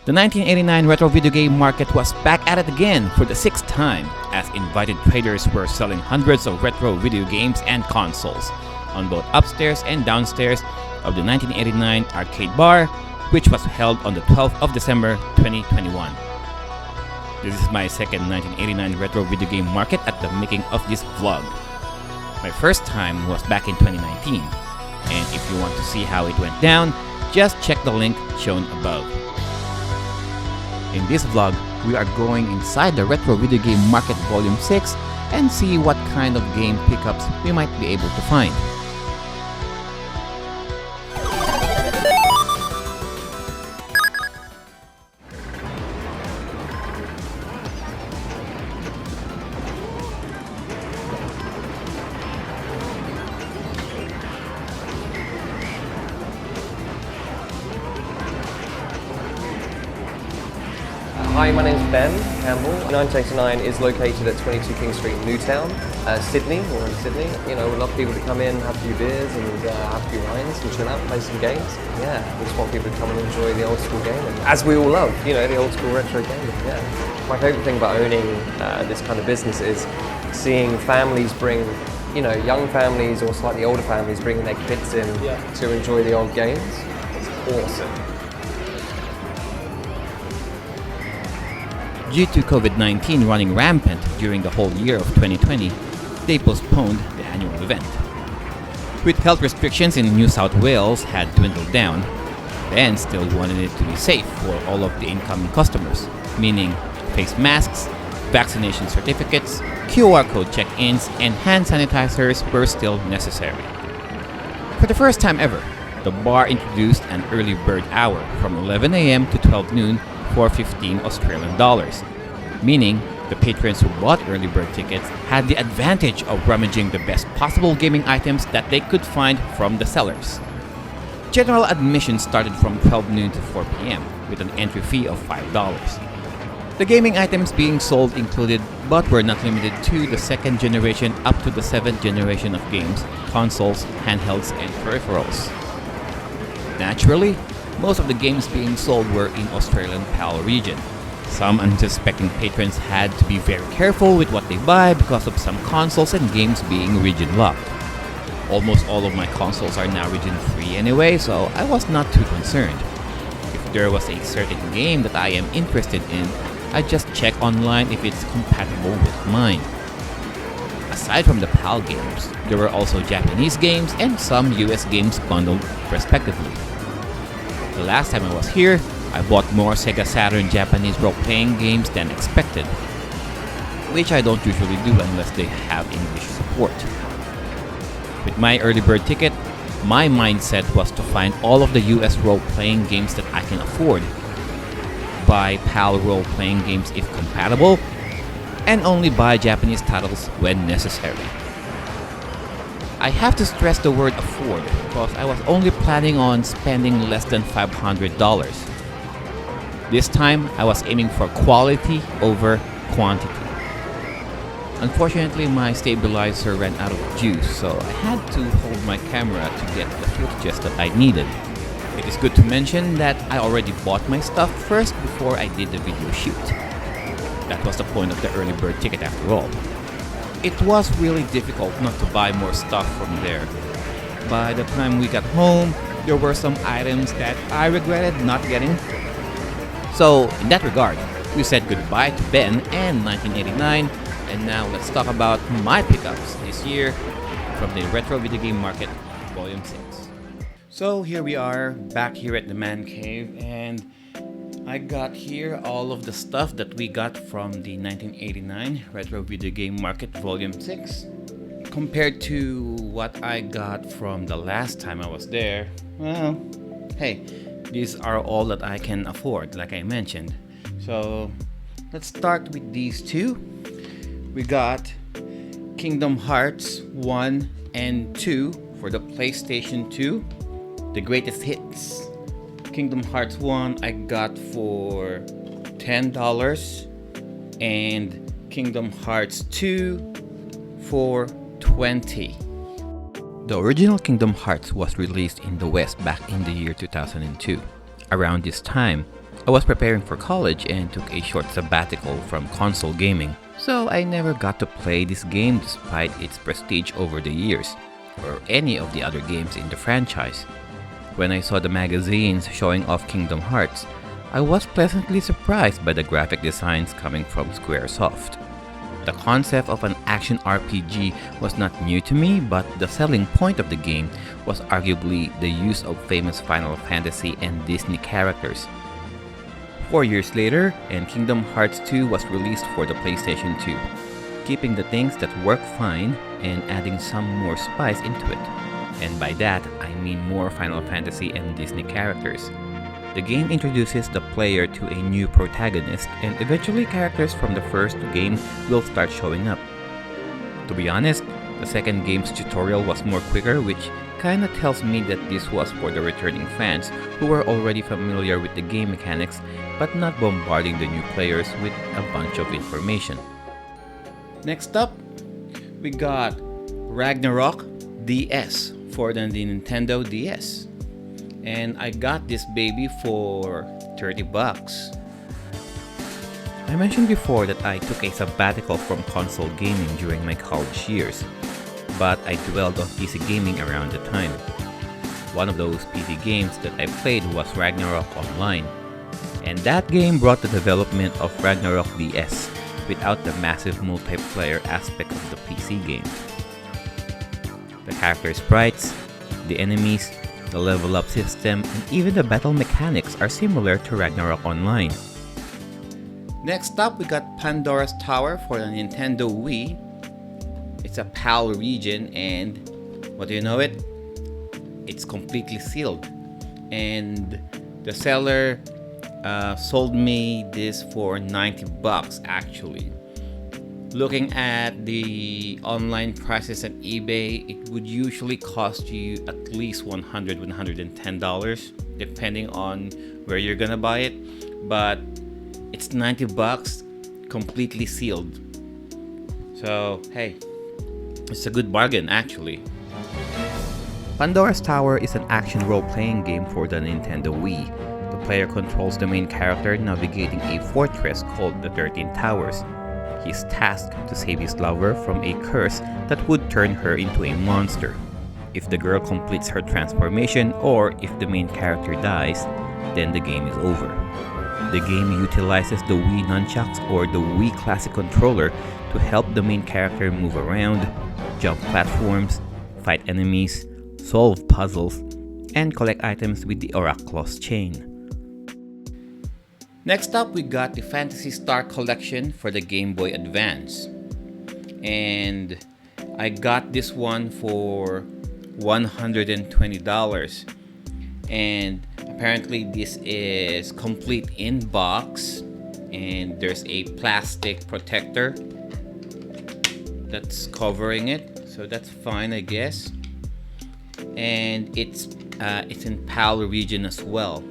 The 1989 retro video game market was back at it again for the sixth time, as invited traders were selling hundreds of retro video games and consoles on both upstairs and downstairs of the 1989 arcade bar, which was held on the 12th of December 2021. This is my second 1989 retro video game market at the making of this vlog. My first time was back in 2019, and if you want to see how it went down, just check the link shown above. In this vlog, we are going inside the Retro Video Game Market Volume 6 and see what kind of game pickups we might be able to find. Hi, my name's Ben Campbell. 1989 is located at 22 King Street, Newtown, Sydney. We're in Sydney. You know, we'd love people to come in, have a few beers and have a few wines and chill out, play some games. Yeah, we just want people to come and enjoy the old school gaming, as we all love, you know, the old school retro gaming, yeah. My favourite thing about owning this kind of business is seeing families bring, you know, young families or slightly older families bringing their kids in to enjoy the old games. It's awesome. Due to COVID-19 running rampant during the whole year of 2020, they postponed the annual event. With health restrictions in New South Wales had dwindled down, Ben still wanted it to be safe for all of the incoming customers, meaning face masks, vaccination certificates, QR code check-ins, and hand sanitizers were still necessary. For the first time ever, the bar introduced an early bird hour from 11 a.m. to 12 noon for 15 Australian dollars, meaning the patrons who bought early bird tickets had the advantage of rummaging the best possible gaming items that they could find from the sellers. General admission started from 12 noon to 4 p.m. with an entry fee of $5. The gaming items being sold included, but were not limited to, the second generation up to the seventh generation of games, consoles, handhelds, and peripherals. Naturally, most of the games being sold were in Australian PAL region. Some unsuspecting patrons had to be very careful with what they buy because of some consoles and games being region locked. Almost all of my consoles are now region free anyway, so I was not too concerned. If there was a certain game that I am interested in, I just check online if it's compatible with mine. Aside from the PAL games, there were also Japanese games and some US games bundled respectively. The last time I was here, I bought more Sega Saturn Japanese role-playing games than expected, which I don't usually do unless they have English support. With my early bird ticket, my mindset was to find all of the US role-playing games that I can afford, buy PAL role-playing games if compatible, and only buy Japanese titles when necessary. I have to stress the word afford because I was only planning on spending less than $500. This time, I was aiming for quality over quantity. Unfortunately, my stabilizer ran out of juice, so I had to hold my camera to get the footage that I needed. It is good to mention that I already bought my stuff first before I did the video shoot. That was the point of the early bird ticket after all. It was really difficult not to buy more stuff from there. By the time we got home, there were some items that I regretted not getting. So, in that regard, we said goodbye to Ben and 1989, and now let's talk about my pickups this year from the Retro Video Game Market Volume 6. So here we are, back here at the Man Cave, and I got here all of the stuff that we got from the 1989 Retro Video Game Market Volume 6. Compared to what I got from the last time I was there, well, hey, these are all that I can afford, like I mentioned. So, let's start with these two. We got Kingdom Hearts 1 and 2 for the PlayStation 2, the greatest hits. Kingdom Hearts 1 I got for $10 and Kingdom Hearts 2 for $20. The original Kingdom Hearts was released in the West back in the year 2002. Around this time, I was preparing for college and took a short sabbatical from console gaming, so I never got to play this game despite its prestige over the years, or any of the other games in the franchise. When I saw the magazines showing off Kingdom Hearts, I was pleasantly surprised by the graphic designs coming from Squaresoft. The concept of an action RPG was not new to me, but the selling point of the game was arguably the use of famous Final Fantasy and Disney characters. 4 years later, and Kingdom Hearts 2 was released for the PlayStation 2, keeping the things that work fine and adding some more spice into it. And by that, I mean more Final Fantasy and Disney characters. The game introduces the player to a new protagonist, and eventually characters from the first game will start showing up. To be honest, the second game's tutorial was more quicker, which kinda tells me that this was for the returning fans who were already familiar with the game mechanics but not bombarding the new players with a bunch of information. Next up, we got Ragnarok DS for the Nintendo DS. And I got this baby for $30. I mentioned before that I took a sabbatical from console gaming during my college years, but I dwelled on PC gaming around the time. One of those PC games that I played was Ragnarok Online, and that game brought the development of Ragnarok DS without the massive multiplayer aspect of the PC game. The character sprites, the enemies, the level up system, and even the battle mechanics are similar to Ragnarok Online. Next up, we got Pandoras Tower for the Nintendo Wii. It's a PAL region, and what do you know it? It's completely sealed. And the seller sold me this for $90 actually. Looking at the online prices at eBay, it would usually cost you at least $100, $110 depending on where you're gonna buy it, but it's $90 completely sealed. So hey, it's a good bargain actually. Pandora's Tower is an action role-playing game for the Nintendo Wii. The player controls the main character navigating a fortress called the 13 Towers. He's tasked to save his lover from a curse that would turn her into a monster. If the girl completes her transformation, or if the main character dies, then the game is over. The game utilizes the Wii Nunchucks or the Wii Classic controller to help the main character move around, jump platforms, fight enemies, solve puzzles, and collect items with the Oraclos chain. Next up, we got the Phantasy Star Collection for the Game Boy Advance. And I got this one for $120. And apparently this is complete in box. And there's a plastic protector that's covering it. So that's fine, I guess. And it's in PAL region as well.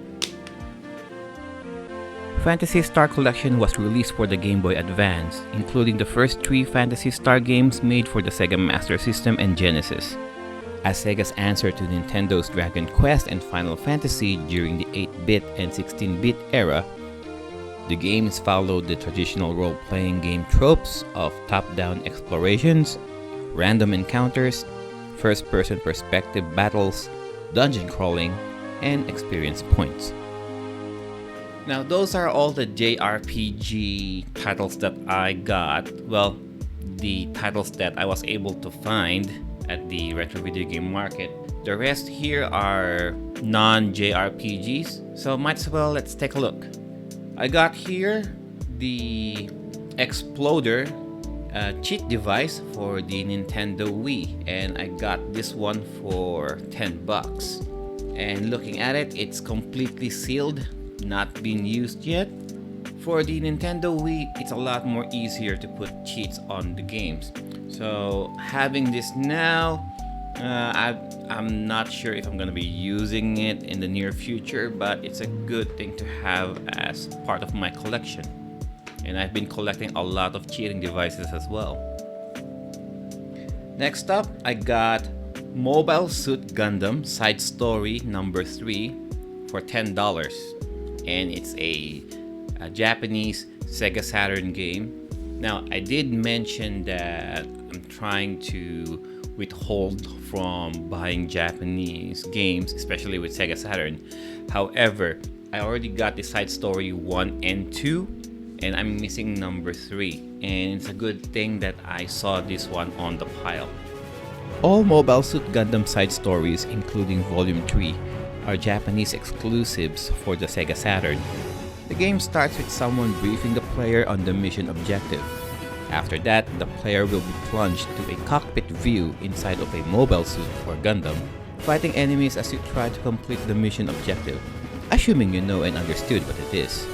Phantasy Star Collection was released for the Game Boy Advance, including the first 3 Phantasy Star games made for the Sega Master System and Genesis. As Sega's answer to Nintendo's Dragon Quest and Final Fantasy during the 8-bit and 16-bit era, the games followed the traditional role-playing game tropes of top-down explorations, random encounters, first-person perspective battles, dungeon crawling, and experience points. Now, those are all the JRPG titles that I got. Well, the titles that I was able to find at the retro video game market. The rest here are non-JRPGs, so might as well let's take a look. I got here the Exploder cheat device for the Nintendo Wii, and I got this one for $10. And looking at it, it's completely sealed, not been used yet. For the Nintendo Wii, it's a lot more easier to put cheats on the games. So having this now, I'm not sure if I'm gonna be using it in the near future, but it's a good thing to have as part of my collection. And I've been collecting a lot of cheating devices as well. Next up, I got Mobile Suit Gundam Side Story number 3 for $10. and it's a Japanese Sega Saturn game. Now, I did mention that I'm trying to withhold from buying Japanese games, especially with Sega Saturn. However, I already got the side story 1 and 2, and I'm missing number 3. And it's a good thing that I saw this one on the pile. All Mobile Suit Gundam side stories, including Volume 3, are Japanese exclusives for the Sega Saturn. The game starts with someone briefing the player on the mission objective. After that, the player will be plunged to a cockpit view inside of a mobile suit or Gundam, fighting enemies as you try to complete the mission objective, assuming you know and understood what it is.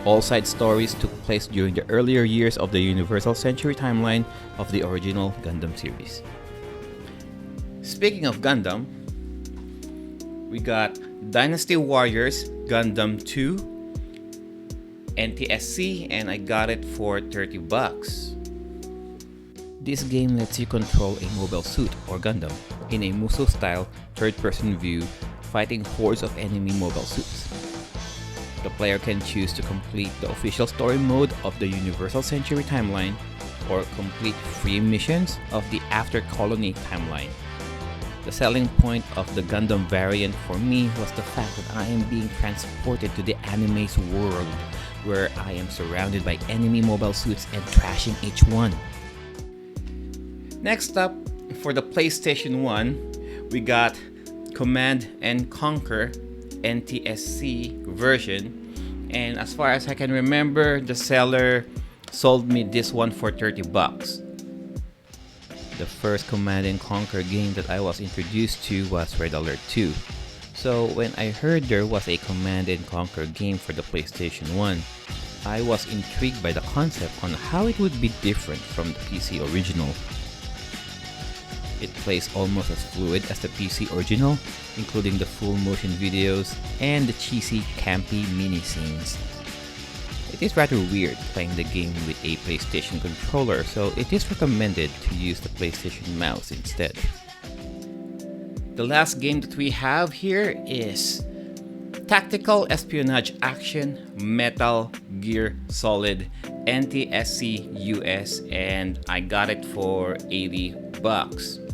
All side stories took place during the earlier years of the Universal Century timeline of the original Gundam series. Speaking of Gundam, we got Dynasty Warriors Gundam 2 NTSC, and I got it for $30. This game lets you control a mobile suit or Gundam in a Musou-style third-person view, fighting hordes of enemy mobile suits. The player can choose to complete the official story mode of the Universal Century timeline or complete free missions of the After Colony timeline. The selling point of the Gundam variant for me was the fact that I am being transported to the anime's world, where I am surrounded by enemy mobile suits and trashing each one. Next up, for the PlayStation 1, we got Command and Conquer NTSC version, and as far as I can remember, the seller sold me this one for $30. The first Command & Conquer game that I was introduced to was Red Alert 2. So when I heard there was a Command & Conquer game for the PlayStation 1, I was intrigued by the concept on how it would be different from the PC original. It plays almost as fluid as the PC original, including the full motion videos and the cheesy, campy mini-scenes. It is rather weird playing the game with a PlayStation controller, so it is recommended to use the PlayStation mouse instead. The last game that we have here is Tactical Espionage Action Metal Gear Solid NTSC US, and I got it for $80.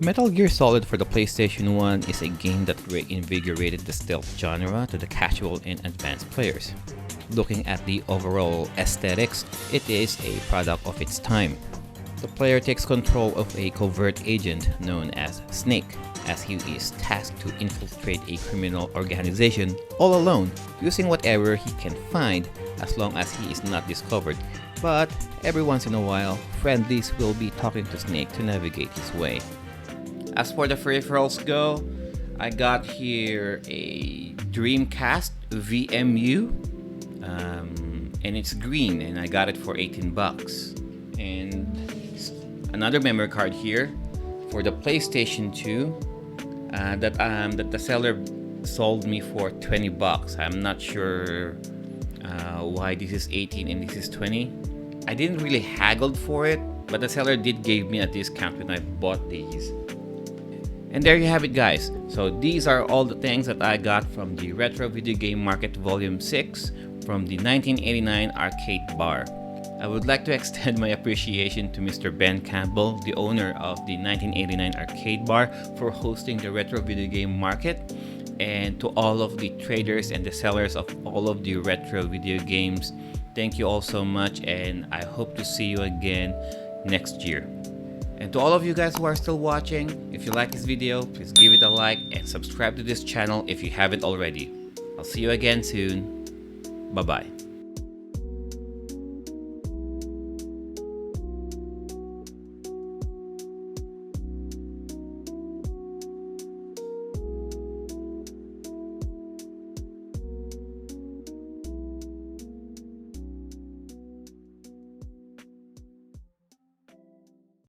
Metal Gear Solid for the PlayStation 1 is a game that reinvigorated the stealth genre to the casual and advanced players. Looking at the overall aesthetics, it is a product of its time. The player takes control of a covert agent known as Snake, as he is tasked to infiltrate a criminal organization all alone, using whatever he can find as long as he is not discovered. But every once in a while, friendlies will be talking to Snake to navigate his way. As for the peripherals go, I got here a Dreamcast VMU, and it's green, and I got it for $18. And another memory card here for the PlayStation 2 that the seller sold me for $20. I'm not sure why this is 18 and this is 20. I didn't really haggle for it, but the seller did give me a discount when I bought these. And there you have it, guys. So these are all the things that I got from the Retro Video Game Market Volume 6 from the 1989 arcade bar. I would like to extend my appreciation to Mr. Ben Campbell, the owner of the 1989 arcade bar, for hosting the Retro Video Game Market, and to all of the traders and the sellers of all of the retro video games. Thank you all so much, and I hope to see you again next year. And to all of you guys who are still watching, if you like this video, please give it a like and subscribe to this channel if you haven't already. I'll see you again soon. Bye-bye.